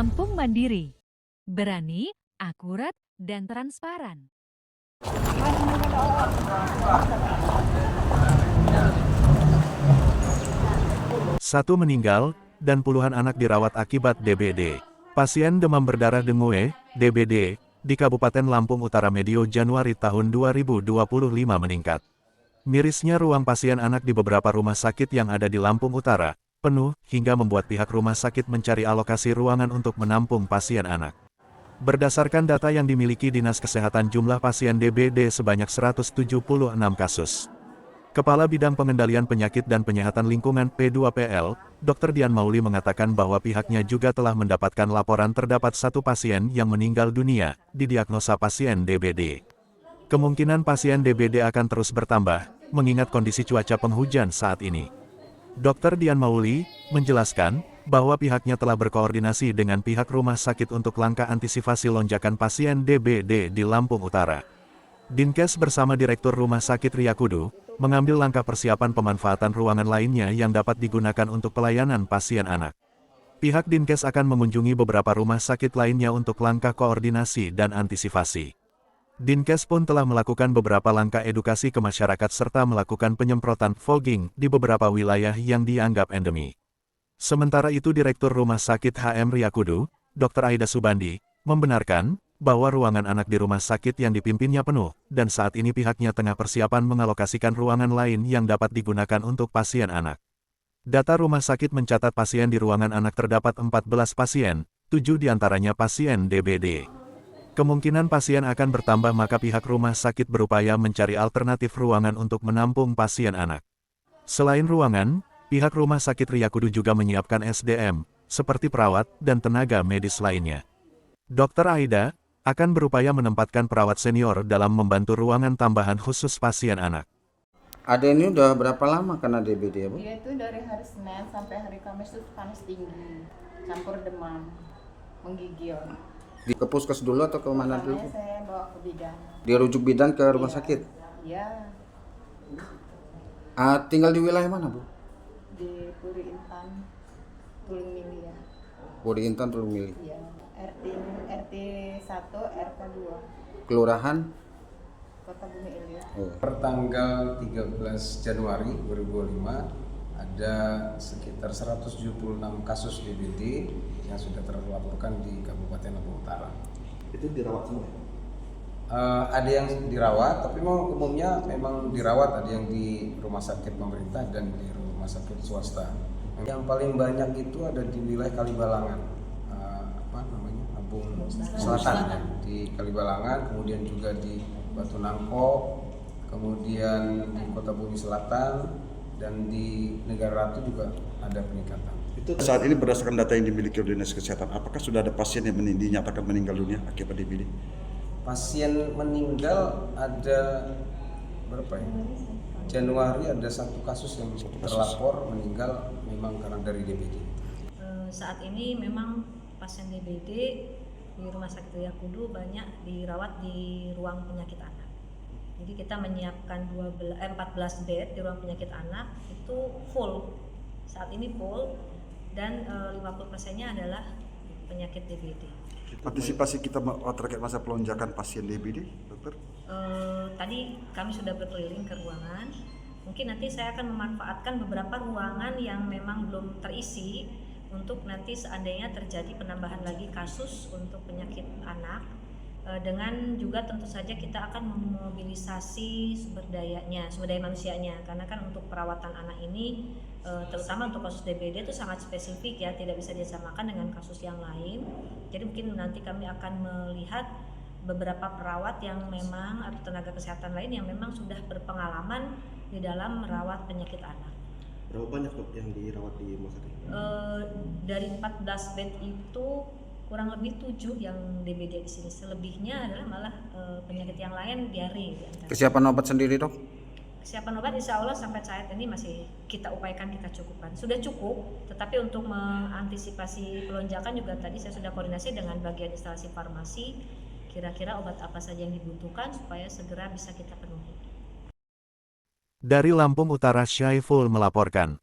Lampung Mandiri. Berani, akurat, dan transparan. Satu meninggal, dan puluhan anak dirawat akibat DBD. Pasien demam berdarah dengue, DBD, di Kabupaten Lampung Utara medio Januari tahun 2025 meningkat. Mirisnya ruang pasien anak di beberapa rumah sakit yang ada di Lampung Utara, penuh, hingga membuat pihak rumah sakit mencari alokasi ruangan untuk menampung pasien anak. Berdasarkan data yang dimiliki Dinas Kesehatan, jumlah pasien DBD sebanyak 176 kasus. Kepala Bidang Pengendalian Penyakit dan Penyehatan Lingkungan P2PL, Dr. Dian Mauli mengatakan bahwa pihaknya juga telah mendapatkan laporan terdapat satu pasien yang meninggal dunia, didiagnosa pasien DBD. Kemungkinan pasien DBD akan terus bertambah, mengingat kondisi cuaca penghujan saat ini. Dr. Dian Mauli menjelaskan bahwa pihaknya telah berkoordinasi dengan pihak rumah sakit untuk langkah antisipasi lonjakan pasien DBD di Lampung Utara. Dinkes bersama Direktur Rumah Sakit Riyakudu mengambil langkah persiapan pemanfaatan ruangan lainnya yang dapat digunakan untuk pelayanan pasien anak. Pihak Dinkes akan mengunjungi beberapa rumah sakit lainnya untuk langkah koordinasi dan antisipasi. Dinkes pun telah melakukan beberapa langkah edukasi ke masyarakat serta melakukan penyemprotan fogging di beberapa wilayah yang dianggap endemi. Sementara itu Direktur Rumah Sakit HM Riyakudu, Dr. Aida Subandi, membenarkan bahwa ruangan anak di rumah sakit yang dipimpinnya penuh, dan saat ini pihaknya tengah persiapan mengalokasikan ruangan lain yang dapat digunakan untuk pasien anak. Data rumah sakit mencatat pasien di ruangan anak terdapat 14 pasien, 7 diantaranya pasien DBD. Kemungkinan pasien akan bertambah, maka pihak rumah sakit berupaya mencari alternatif ruangan untuk menampung pasien anak. Selain ruangan, pihak rumah sakit Riyakudu juga menyiapkan SDM, seperti perawat dan tenaga medis lainnya. Dr. Aida akan berupaya menempatkan perawat senior dalam membantu ruangan tambahan khusus pasien anak. Ada ini udah berapa lama kena DBD ya, Bu? Dia itu dari hari Senin sampai hari Kamis itu panas tinggi, campur demam, menggigil. Ke puskes dulu atau ke mana dulu? Makanya saya bawa ke bidan. Dia rujuk bidan ke rumah sakit? Iya, Tinggal di wilayah mana, Bu? di Puri Intan, Tulung Mili ya. Puri Intan, Tulung Mili. Iya, RT 1, RK 2, Kelurahan? Kota Bumi Ilir. Pertanggal 13 Januari 2025 ada sekitar 176 kasus DBD yang sudah terlaporkan di Kabupaten Lampung Utara. Itu dirawat semua? Ada yang dirawat, tapi umumnya memang dirawat, ada yang di rumah sakit pemerintah dan di rumah sakit swasta. Yang paling banyak itu ada di wilayah Kalibalangan, Lampung Selatan ya, di Kalibalangan, kemudian juga di Batu Nangko, kemudian di Kota Bumi Selatan, dan di Negara Ratu juga ada peningkatan. Itu saat ini berdasarkan data yang dimiliki oleh Dinas Kesehatan, apakah sudah ada pasien yang dinyatakan meninggal dunia akibat DBD? Pasien meninggal ada berapa ya? Januari ada satu kasus yang terlapor meninggal memang karena dari DBD. Saat ini memang pasien DBD di Rumah Sakit Riyakudu banyak dirawat di ruang penyakit anak. Jadi kita menyiapkan 14 bed di ruang penyakit anak itu full. Saat ini full dan 50%-nya adalah penyakit DBD. Antisipasi kita terkait masa pelonjakan pasien DBD, dokter? Tadi kami sudah berkeliling ke ruangan. Mungkin nanti saya akan memanfaatkan beberapa ruangan yang memang belum terisi untuk nanti seandainya terjadi penambahan lagi kasus untuk penyakit anak. Dengan juga tentu saja kita akan memobilisasi sumber daya manusianya, karena kan untuk perawatan anak ini terutama untuk kasus DBD itu sangat spesifik ya, tidak bisa disamakan dengan kasus yang lain. Jadi mungkin nanti kami akan melihat beberapa perawat yang memang atau tenaga kesehatan lain yang memang sudah berpengalaman di dalam merawat penyakit anak. Berapa banyak dok yang dirawat di rumah sakit? Dari 14 bed itu kurang lebih 7 yang DBD di sini. Selebihnya adalah malah penyakit yang lain, diare. Kesiapan obat sendiri, Dok? Kesiapan obat insya Allah sampai saat ini masih kita upayakan, kita cukupkan. Sudah cukup, tetapi untuk mengantisipasi pelonjakan juga tadi saya sudah koordinasi dengan bagian instalasi farmasi, kira-kira obat apa saja yang dibutuhkan supaya segera bisa kita penuhi. Dari Lampung Utara, Syaiful melaporkan.